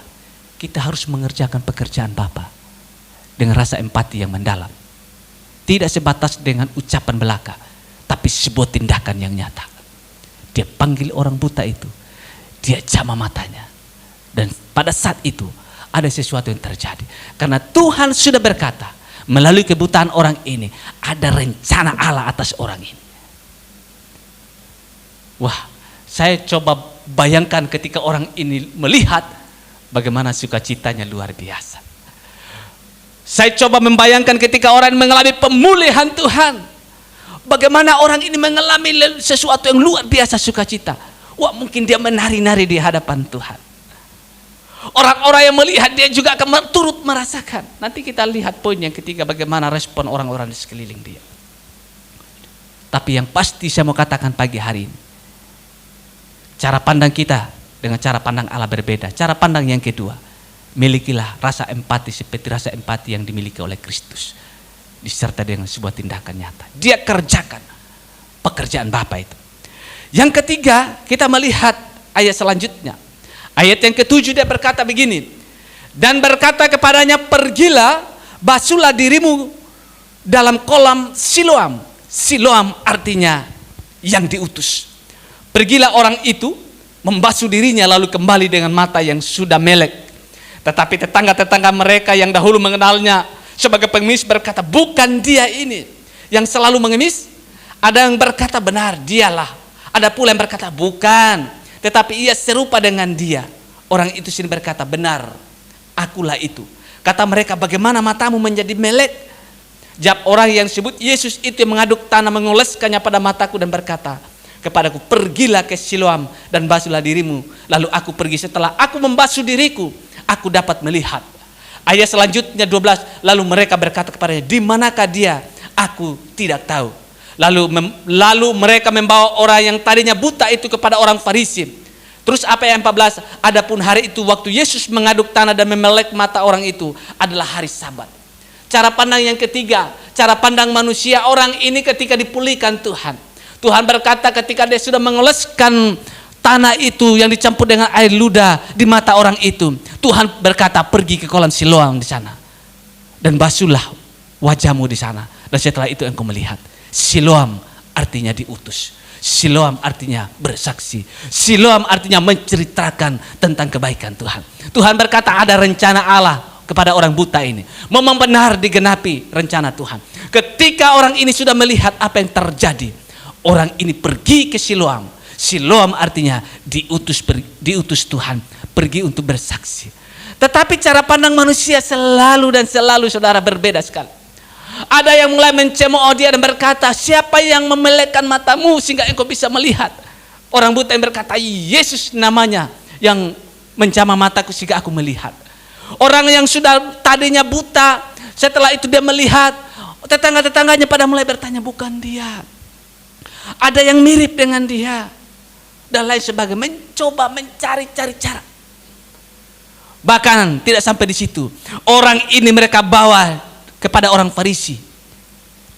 kita harus mengerjakan pekerjaan Bapa dengan rasa empati yang mendalam. Tidak sebatas dengan ucapan belaka, tapi sebuah tindakan yang nyata. Dia panggil orang buta itu, dia jamah matanya. Dan pada saat itu ada sesuatu yang terjadi. Karena Tuhan sudah berkata, melalui kebutaan orang ini, ada rencana Allah atas orang ini. Wah, saya coba bayangkan ketika orang ini melihat, bagaimana sukacitanya luar biasa. Saya coba membayangkan ketika orang mengalami pemulihan Tuhan. Bagaimana orang ini mengalami sesuatu yang luar biasa sukacita. Wah, mungkin dia menari-nari di hadapan Tuhan. Orang-orang yang melihat dia juga akan turut merasakan. Nanti kita lihat poin yang ketiga, bagaimana respon orang-orang di sekeliling dia. Tapi yang pasti saya mau katakan pagi hari ini, cara pandang kita dengan cara pandang Allah berbeda. Cara pandang yang kedua, milikilah rasa empati seperti rasa empati yang dimiliki oleh Kristus, disertai dengan sebuah tindakan nyata. Dia kerjakan pekerjaan Bapa itu. Yang ketiga, kita melihat ayat selanjutnya. Ayat yang ketujuh dia berkata begini, dan berkata kepadanya, pergilah, basuhlah dirimu dalam kolam Siloam. Siloam artinya yang diutus. Pergilah orang itu, membasuh dirinya lalu kembali dengan mata yang sudah melek. Tetapi tetangga-tetangga mereka yang dahulu mengenalnya sebagai pengemis berkata, bukan dia ini yang selalu mengemis. Ada yang berkata benar, dialah. Ada pula yang berkata bukan, tetapi ia serupa dengan dia. Orang itu sini berkata, benar, akulah itu. Kata mereka, bagaimana matamu menjadi melek? Jawab orang yang disebut Yesus itu yang mengaduk tanah, mengoleskannya pada mataku dan berkata kepadaku, pergilah ke Siloam dan basuhlah dirimu. Lalu aku pergi, setelah aku membasuh diriku, aku dapat melihat. Ayat selanjutnya 12, lalu mereka berkata kepadanya, di manakah dia? Aku tidak tahu. Lalu mereka membawa orang yang tadinya buta itu kepada orang Farisi. Terus apa yang 14? Adapun hari itu waktu Yesus mengaduk tanah dan memelek mata orang itu adalah hari Sabat. Cara pandang yang ketiga, cara pandang manusia orang ini ketika dipulihkan Tuhan. Tuhan berkata ketika dia sudah mengoleskan tanah itu yang dicampur dengan air ludah di mata orang itu, Tuhan berkata, pergi ke kolam Siloam di sana dan basuhlah wajahmu di sana. Dan setelah itu engkau melihat. Siloam artinya diutus. Siloam artinya bersaksi. Siloam artinya menceritakan tentang kebaikan Tuhan. Tuhan berkata ada rencana Allah kepada orang buta ini. Memang benar digenapi rencana Tuhan. Ketika orang ini sudah melihat apa yang terjadi, orang ini pergi ke Siloam. Siloam artinya diutus Tuhan, pergi untuk bersaksi. Tetapi cara pandang manusia selalu saudara berbeda sekali. Ada yang mulai mencemooh dia dan berkata, siapa yang memelekkan matamu sehingga engkau bisa melihat? Orang buta yang berkata, Yesus namanya yang menjamah mataku sehingga aku melihat. Orang yang sudah tadinya buta, setelah itu dia melihat, tetangga-tetangganya pada mulai bertanya, bukan dia. Ada yang mirip dengan dia. Dan lain sebagainya, mencoba mencari-cari cara. Bahkan tidak sampai di situ. Orang ini mereka bawa kepada orang Farisi.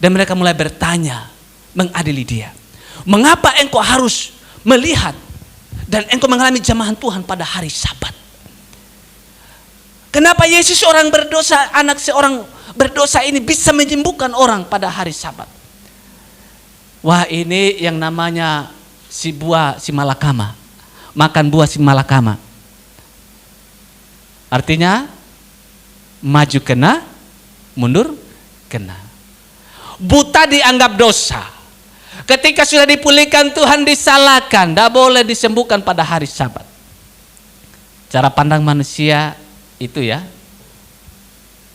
Dan mereka mulai bertanya, mengadili dia. Mengapa engkau harus melihat dan engkau mengalami jamahan Tuhan pada hari Sabat? Kenapa Yesus orang berdosa, anak seorang berdosa ini bisa menyembuhkan orang pada hari Sabat? Wah, ini yang namanya si malakama. Makan buah si malakama. Artinya maju kena, mundur kena. Buta dianggap dosa. Ketika sudah dipulihkan Tuhan disalahkan, tidak boleh disembuhkan pada hari Sabat. Cara pandang manusia itu ya.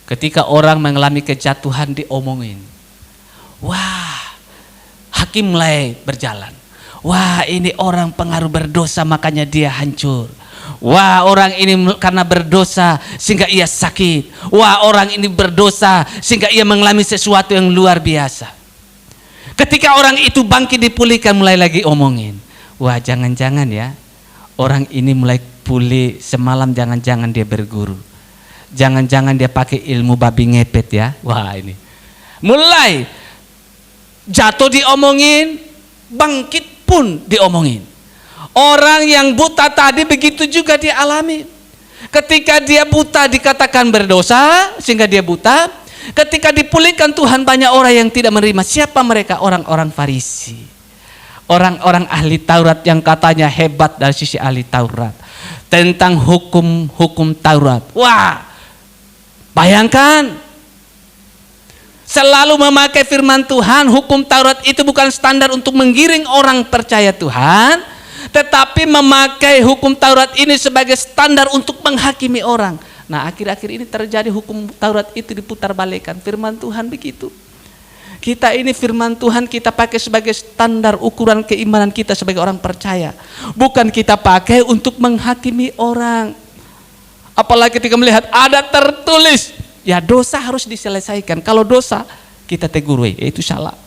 Ketika orang mengalami kejatuhan diomongin. Wah, hakim mulai berjalan. Wah, ini orang pengaruh berdosa makanya dia hancur. Wah, orang ini karena berdosa sehingga ia sakit. Wah, orang ini berdosa sehingga ia mengalami sesuatu yang luar biasa. Ketika orang itu bangkit dipulihkan, mulai lagi omongin. Wah, jangan-jangan ya, orang ini mulai pulih semalam, jangan-jangan dia berguru. Jangan-jangan dia pakai ilmu babi ngepet ya. Wah, ini mulai jatuh diomongin, bangkit pun diomongin. Orang yang buta tadi begitu juga dia alami. Ketika dia buta dikatakan berdosa sehingga dia buta. Ketika dipulihkan Tuhan, banyak orang yang tidak menerima. Siapa mereka? Orang-orang Farisi. Orang-orang ahli Taurat yang katanya hebat dari sisi ahli Taurat. Tentang hukum Taurat. Wah, bayangkan. Selalu memakai firman Tuhan. Hukum Taurat itu bukan standar untuk menggiring orang percaya Tuhan, tetapi memakai hukum Taurat ini sebagai standar untuk menghakimi orang. Nah, akhir-akhir ini terjadi hukum Taurat itu diputarbalikkan. Firman Tuhan begitu. Kita ini firman Tuhan kita pakai sebagai standar ukuran keimanan kita sebagai orang percaya. Bukan kita pakai untuk menghakimi orang. Apalagi ketika melihat ada tertulis, ya dosa harus diselesaikan. Kalau dosa kita tegur, itu salah.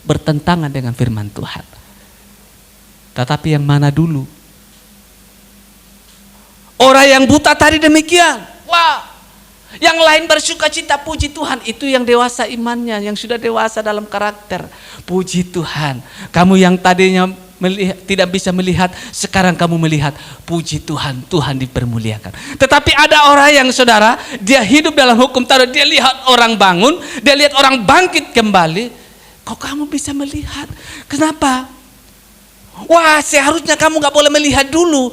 Bertentangan dengan firman Tuhan. Tetapi yang mana dulu? Orang yang buta tadi demikian. Wah, yang lain bersuka cita, puji Tuhan. Itu yang dewasa imannya, yang sudah dewasa dalam karakter. Puji Tuhan. Kamu yang tadinya tidak bisa melihat, sekarang kamu melihat. Puji Tuhan, Tuhan dipermuliakan. Tetapi ada orang yang saudara, dia hidup dalam hukum Taurat. Dia lihat orang bangun, dia lihat orang bangkit kembali. Kok kamu bisa melihat? Kenapa? Wah, seharusnya kamu gak boleh melihat dulu.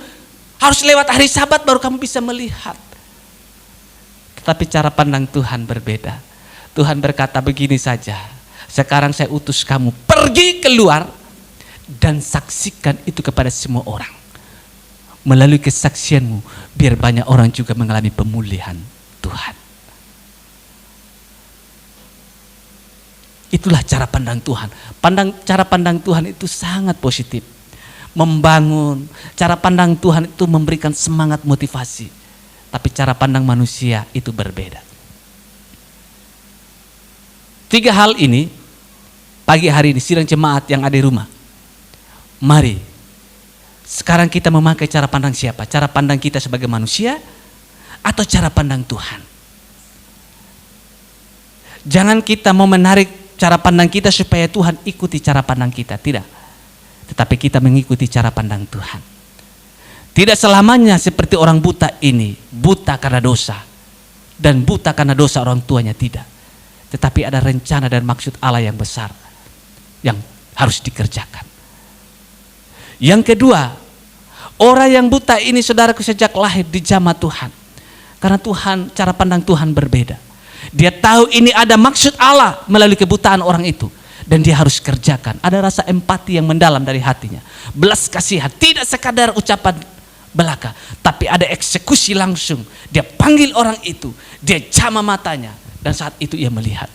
Harus lewat hari Sabat baru kamu bisa melihat. Tetapi cara pandang Tuhan berbeda. Tuhan berkata begini saja. Sekarang saya utus kamu pergi keluar dan saksikan itu kepada semua orang. Melalui kesaksianmu biar banyak orang juga mengalami pemulihan Tuhan. Itulah cara pandang Tuhan. Cara pandang Tuhan itu sangat positif. Membangun. Cara pandang Tuhan itu memberikan semangat motivasi. Tapi cara pandang manusia itu berbeda. 3 hal ini pagi hari ini sidang jemaat yang ada di rumah. Mari sekarang kita memakai cara pandang siapa? Cara pandang kita sebagai manusia atau cara pandang Tuhan? Jangan kita mau menarik cara pandang kita supaya Tuhan ikuti cara pandang kita. Tidak. Tetapi kita mengikuti cara pandang Tuhan. Tidak selamanya seperti orang buta ini, buta karena dosa. Dan buta karena dosa orang tuanya, tidak. Tetapi ada rencana dan maksud Allah yang besar yang harus dikerjakan. Yang kedua, orang yang buta ini saudaraku sejak lahir dijamah Tuhan. Karena Tuhan, cara pandang Tuhan berbeda. Dia tahu ini ada maksud Allah melalui kebutaan orang itu. Dan dia harus kerjakan. Ada rasa empati yang mendalam dari hatinya. Belas kasihan, tidak sekadar ucapan belaka. Tapi ada eksekusi langsung. Dia panggil orang itu, dia jamah matanya. Dan saat itu ia melihat.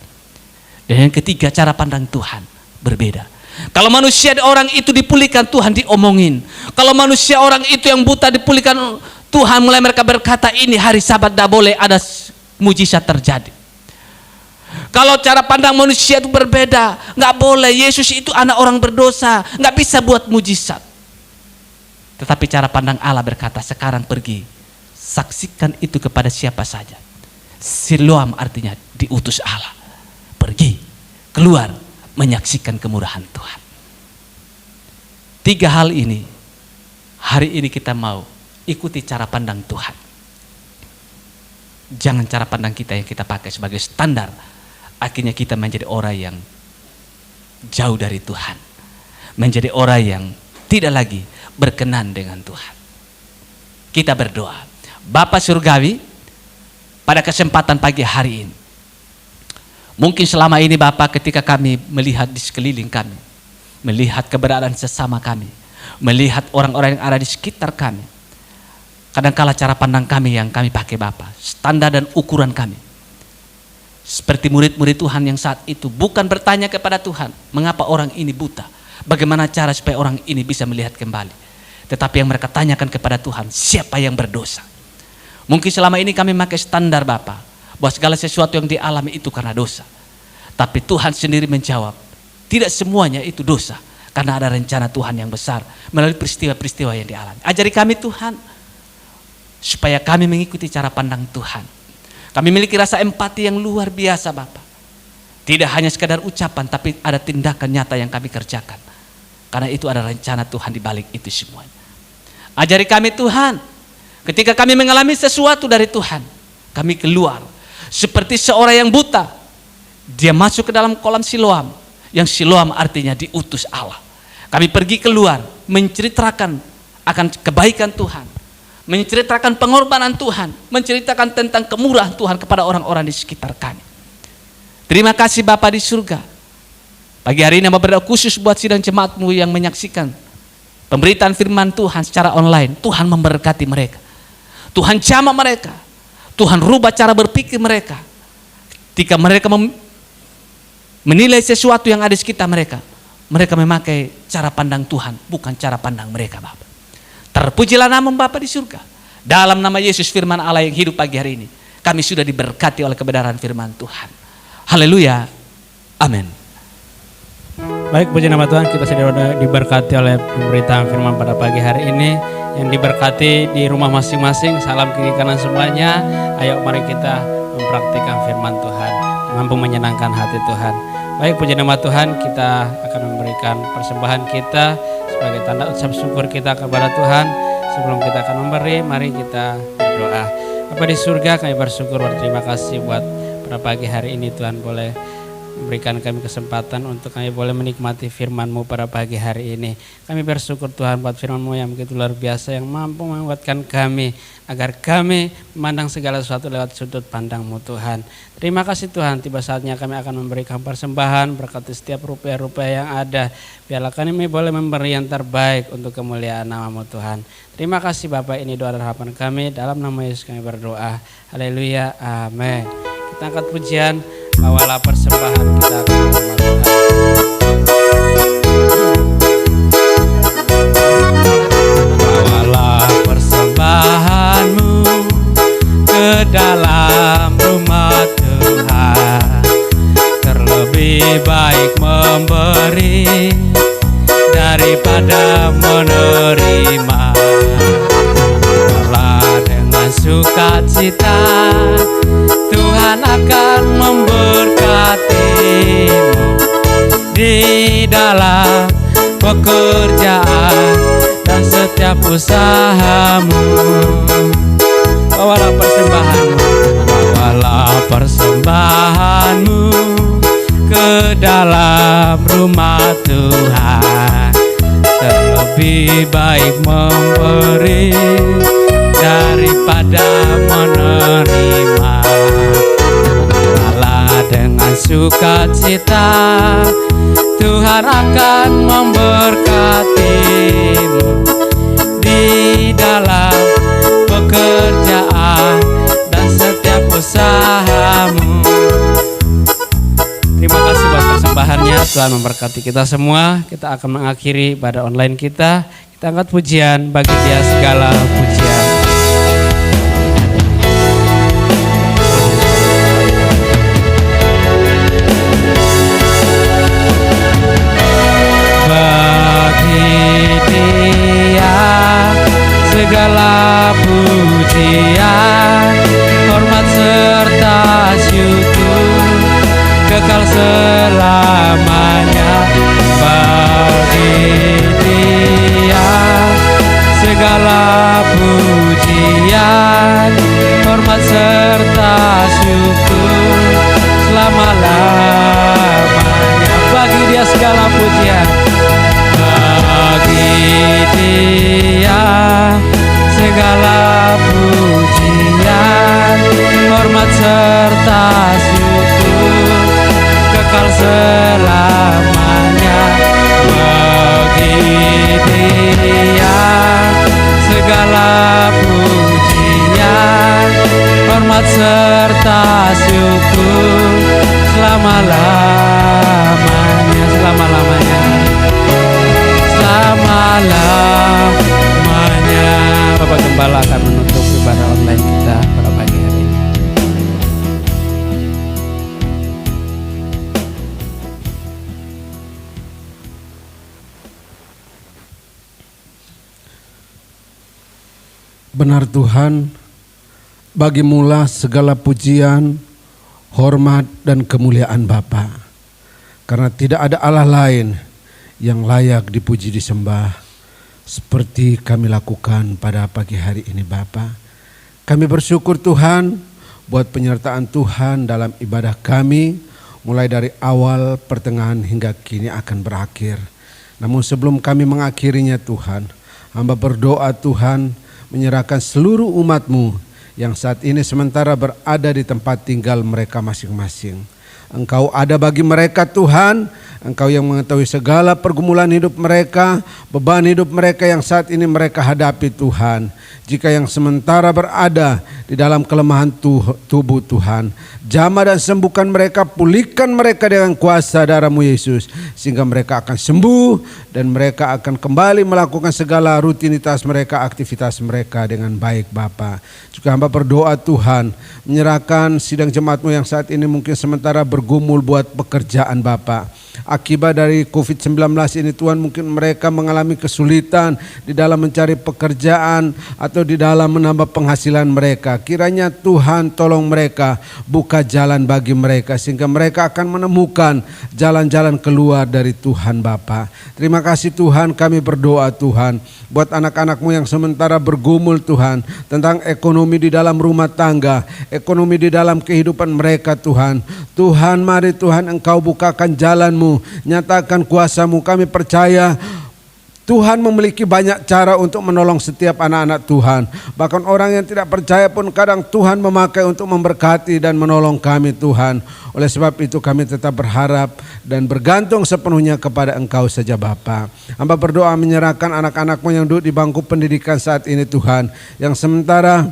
Dan yang ketiga, cara pandang Tuhan berbeda. Kalau manusia orang itu dipulihkan, Tuhan diomongin. Kalau manusia orang itu yang buta dipulihkan, Tuhan mulai mereka berkata ini hari Sabat tidak boleh ada mujizat terjadi. Kalau cara pandang manusia itu berbeda, nggak boleh, Yesus itu anak orang berdosa, nggak bisa buat mujizat. Tetapi cara pandang Allah berkata, sekarang pergi, saksikan itu kepada siapa saja. Siloam artinya diutus Allah. Pergi, keluar, menyaksikan kemurahan Tuhan. 3 hal ini, hari ini kita mau ikuti cara pandang Tuhan. Jangan cara pandang kita yang kita pakai sebagai standar. Akhirnya kita menjadi orang yang jauh dari Tuhan. Menjadi orang yang tidak lagi berkenan dengan Tuhan. Kita berdoa. Bapa Surgawi, pada kesempatan pagi hari ini, mungkin selama ini Bapak ketika kami melihat di sekeliling kami, melihat keberadaan sesama kami, melihat orang-orang yang ada di sekitar kami, kadangkala cara pandang kami yang kami pakai Bapak, standar dan ukuran kami. Seperti murid-murid Tuhan yang saat itu bukan bertanya kepada Tuhan, mengapa orang ini buta, bagaimana cara supaya orang ini bisa melihat kembali. Tetapi yang mereka tanyakan kepada Tuhan, siapa yang berdosa. Mungkin selama ini kami pakai standar Bapak, bahwa segala sesuatu yang dialami itu karena dosa. Tapi Tuhan sendiri menjawab, tidak semuanya itu dosa. Karena ada rencana Tuhan yang besar melalui peristiwa-peristiwa yang dialami. Ajari kami Tuhan, supaya kami mengikuti cara pandang Tuhan. Kami memiliki rasa empati yang luar biasa Bapak. Tidak hanya sekadar ucapan, tapi ada tindakan nyata yang kami kerjakan. Karena itu ada rencana Tuhan di balik itu semuanya. Ajari kami Tuhan, ketika kami mengalami sesuatu dari Tuhan, kami keluar seperti seorang yang buta. Dia masuk ke dalam kolam Siloam, yang Siloam artinya diutus Allah. Kami pergi keluar menceritakan akan kebaikan Tuhan, menceritakan pengorbanan Tuhan, menceritakan tentang kemurahan Tuhan kepada orang-orang di sekitar kami. Terima kasih Bapa di surga. Pagi hari ini berdoa khusus buat sidang jemaat-Mu yang menyaksikan pemberitaan firman Tuhan secara online. Tuhan memberkati mereka. Tuhan jamah mereka. Tuhan rubah cara berpikir mereka. Ketika mereka menilai sesuatu yang ada di sekitar mereka, mereka memakai cara pandang Tuhan, bukan cara pandang mereka Bapak. Terpujilah nama Bapa di surga. Dalam nama Yesus firman Allah yang hidup pagi hari ini, kami sudah diberkati oleh kebenaran firman Tuhan. Haleluya. Amin. Baik, puji nama Tuhan, kita sudah diberkati oleh pemberitaan firman pada pagi hari ini. Yang diberkati di rumah masing-masing, salam kiri kanan semuanya. Ayo mari kita mempraktikkan firman Tuhan, mampu menyenangkan hati Tuhan. Baik, puji nama Tuhan, kita akan memberikan persembahan kita sebagai tanda ucap syukur kita kepada Tuhan. Sebelum kita akan memberi, mari kita berdoa. Bapa di surga, kami bersyukur, berterima kasih buat pada pagi hari ini Tuhan boleh memberikan kami kesempatan untuk kami boleh menikmati firman-Mu pada pagi hari ini. Kami bersyukur Tuhan buat firman-Mu yang begitu luar biasa, yang mampu menguatkan kami agar kami memandang segala sesuatu lewat sudut pandang-Mu Tuhan. Terima kasih Tuhan, tiba saatnya kami akan memberikan persembahan, berkati setiap rupiah-rupiah yang ada. Biarlah kami boleh memberi yang terbaik untuk kemuliaan nama-Mu Tuhan. Terima kasih Bapak, ini doa dan harapan kami, dalam nama Yesus kami berdoa. Haleluya, amin. Kita angkat pujian, bawalah persembahan kita kepada Tuhan. Bawalah persembahanmu ke dalam rumah Tuhan. Terlebih baik memberi daripada menerima. Bawalah dengan sukacita, Tuhan akan memberkatimu di dalam pekerjaan dan setiap usahamu. Bawalah persembahanmu, bawalah persembahanmu ke dalam rumah Tuhan. Terlebih Lebih baik memberi daripada menerima. Berilah dengan sukacita, Tuhan akan memberkatimu di dalam pekerjaan dan setiap usahamu. Terima kasih buat persembahannya. Tuhan memberkati kita semua. Kita akan mengakhiri pada online kita. Kita angkat pujian, bagi Dia segala pujian. Bagi Dia segala pujian, hormat serta syukur kekal selamanya. Bagi Dia segala pujian, hormat serta syukur selama-lamanya. Bagi Dia segala pujian, bagi Dia segala pujian, hormat serta syukur kekal selamanya. Bagi Dia segala pujian, hormat serta syukur selama-lamanya, selama-lamanya, selama-lamanya. Bapak Gembala akan menutup ibadah online kita pada pagi hari ini. Benar Tuhan, bagimulah segala pujian, hormat dan kemuliaan Bapa. Karena tidak ada Allah lain yang layak dipuji disembah seperti kami lakukan pada pagi hari ini Bapa. Kami bersyukur Tuhan buat penyertaan Tuhan dalam ibadah kami, mulai dari awal, pertengahan hingga kini akan berakhir. Namun sebelum kami mengakhirinya Tuhan, hamba berdoa Tuhan menyerahkan seluruh umat-Mu yang saat ini sementara berada di tempat tinggal mereka masing-masing. Engkau ada bagi mereka Tuhan, Engkau yang mengetahui segala pergumulan hidup mereka, beban hidup mereka yang saat ini mereka hadapi Tuhan. Jika yang sementara berada di dalam kelemahan tubuh Tuhan, jamah dan sembuhkan mereka, pulihkan mereka dengan kuasa darah-Mu Yesus, sehingga mereka akan sembuh dan mereka akan kembali melakukan segala rutinitas mereka, aktivitas mereka dengan baik Bapa. Juga hamba berdoa Tuhan, menyerahkan sidang jemaat-Mu yang saat ini mungkin sementara bergumul buat pekerjaan Bapa. Akibat dari COVID-19 ini Tuhan, mungkin mereka mengalami kesulitan di dalam mencari pekerjaan atau di dalam menambah penghasilan mereka. Kiranya Tuhan tolong mereka, buka jalan bagi mereka sehingga mereka akan menemukan jalan-jalan keluar dari Tuhan Bapa. Terima kasih Tuhan, kami berdoa Tuhan buat anak-anak-Mu yang sementara bergumul Tuhan tentang ekonomi di dalam rumah tangga, ekonomi di dalam kehidupan mereka Tuhan. Tuhan, mari Tuhan Engkau bukakan jalan-Mu, nyatakan kuasa-Mu. Kami percaya Tuhan memiliki banyak cara untuk menolong setiap anak-anak Tuhan. Bahkan orang yang tidak percaya pun kadang Tuhan memakai untuk memberkati dan menolong kami Tuhan. Oleh sebab itu kami tetap berharap dan bergantung sepenuhnya kepada Engkau saja Bapa. Hamba berdoa menyerahkan anak-anak-Mu yang duduk di bangku pendidikan saat ini Tuhan, yang sementara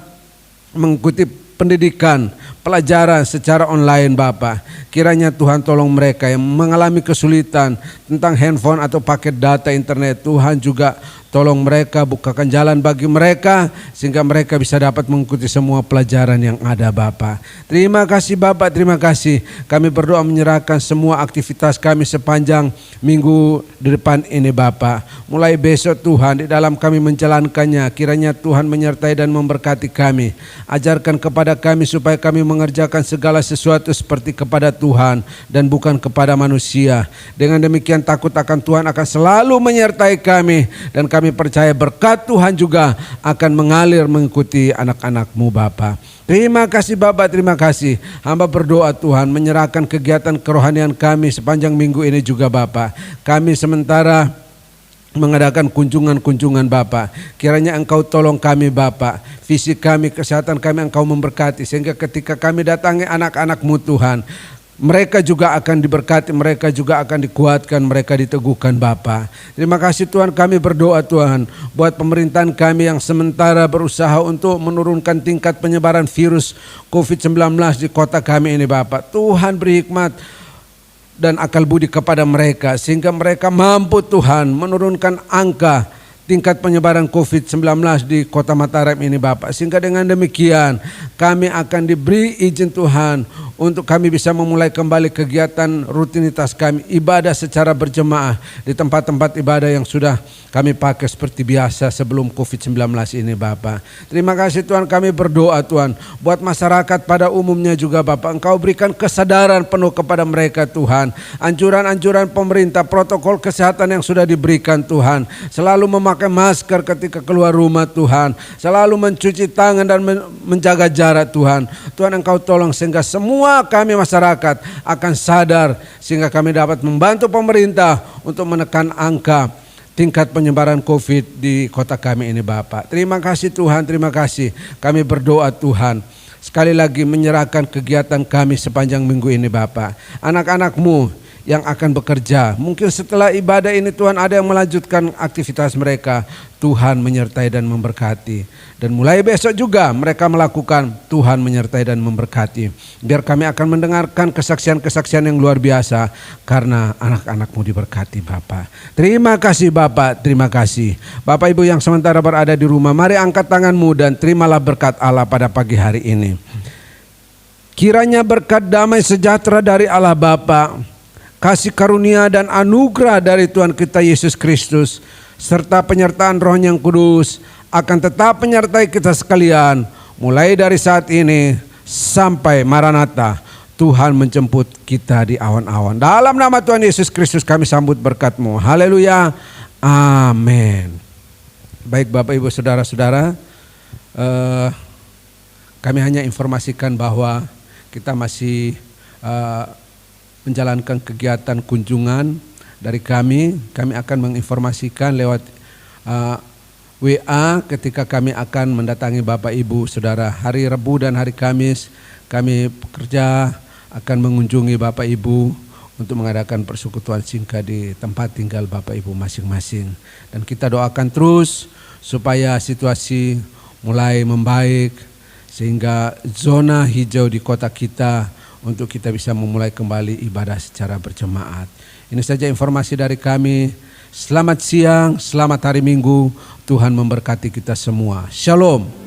mengikuti pendidikan, pelajaran secara online Bapa. Kiranya Tuhan tolong mereka yang mengalami kesulitan tentang handphone atau paket data internet. Tuhan juga tolong mereka, bukakan jalan bagi mereka sehingga mereka bisa dapat mengikuti semua pelajaran yang ada Bapa. Terima kasih Bapa, terima kasih. Kami berdoa menyerahkan semua aktivitas kami sepanjang minggu di depan ini Bapa. Mulai besok Tuhan, di dalam kami menjalankannya, kiranya Tuhan menyertai dan memberkati kami. Ajarkan kepada kami supaya kami mengerjakan segala sesuatu seperti kepada Tuhan dan bukan kepada manusia. Dengan demikian takut akan Tuhan akan selalu menyertai kami, dan kami percaya berkat Tuhan juga akan mengalir mengikuti anak-anak-Mu Bapa. Terima kasih Bapa, terima kasih. Hamba berdoa Tuhan menyerahkan kegiatan kerohanian kami sepanjang minggu ini juga Bapa. Kami sementara mengadakan kunjungan-kunjungan Bapa. Kiranya Engkau tolong kami Bapa, fisik kami, kesehatan kami Engkau memberkati, sehingga ketika kami datangi anak-anak-Mu Tuhan, mereka juga akan diberkati, mereka juga akan dikuatkan, mereka diteguhkan Bapa. Terima kasih Tuhan, kami berdoa Tuhan buat pemerintahan kami yang sementara berusaha untuk menurunkan tingkat penyebaran virus COVID-19 di kota kami ini Bapa. Tuhan beri hikmat dan akal budi kepada mereka, sehingga mereka mampu Tuhan menurunkan angka tingkat penyebaran COVID-19 di kota Mataram ini Bapak. Sehingga dengan demikian kami akan diberi izin Tuhan untuk kami bisa memulai kembali kegiatan rutinitas kami, ibadah secara berjemaah di tempat-tempat ibadah yang sudah kami pakai seperti biasa sebelum COVID-19 ini Bapak. Terima kasih Tuhan, kami berdoa Tuhan buat masyarakat pada umumnya juga Bapak. Engkau berikan kesadaran penuh kepada mereka Tuhan. Anjuran-anjuran pemerintah, protokol kesehatan yang sudah diberikan Tuhan. Selalu memakai masker ketika keluar rumah Tuhan. Selalu mencuci tangan dan menjaga jarak Tuhan. Tuhan Engkau tolong sehingga semua kami masyarakat akan sadar, sehingga kami dapat membantu pemerintah untuk menekan angka tingkat penyebaran COVID di kota kami ini Bapak. Terima kasih Tuhan, terima kasih. Kami berdoa Tuhan, sekali lagi menyerahkan kegiatan kami sepanjang minggu ini Bapak. Anak-anak-Mu yang akan bekerja, mungkin setelah ibadah ini Tuhan ada yang melanjutkan aktivitas mereka, Tuhan menyertai dan memberkati. Dan mulai besok juga mereka melakukan, Tuhan menyertai dan memberkati. Biar kami akan mendengarkan kesaksian-kesaksian yang luar biasa, karena anak-anak-Mu diberkati Bapak. Terima kasih Bapak, terima kasih. Bapak Ibu yang sementara berada di rumah, mari angkat tanganmu dan terimalah berkat Allah pada pagi hari ini. Kiranya berkat damai sejahtera dari Allah Bapa, kasih karunia dan anugerah dari Tuhan kita Yesus Kristus, serta penyertaan Roh yang Kudus akan tetap menyertai kita sekalian mulai dari saat ini sampai Maranatha, Tuhan menjemput kita di awan-awan. Dalam nama Tuhan Yesus Kristus kami sambut berkat-Mu. Haleluya. Amin. Baik Bapak Ibu Saudara-saudara, kami hanya informasikan bahwa kita masih menjalankan kegiatan kunjungan dari kami. Kami akan menginformasikan lewat WA ketika kami akan mendatangi Bapak Ibu Saudara. Hari Rabu dan hari Kamis kami bekerja akan mengunjungi Bapak Ibu untuk mengadakan persekutuan singkat di tempat tinggal Bapak Ibu masing-masing. Dan kita doakan terus supaya situasi mulai membaik, sehingga zona hijau di kota kita untuk kita bisa memulai kembali ibadah secara berjemaat. Ini saja informasi dari kami. Selamat siang, selamat hari Minggu. Tuhan memberkati kita semua. Shalom.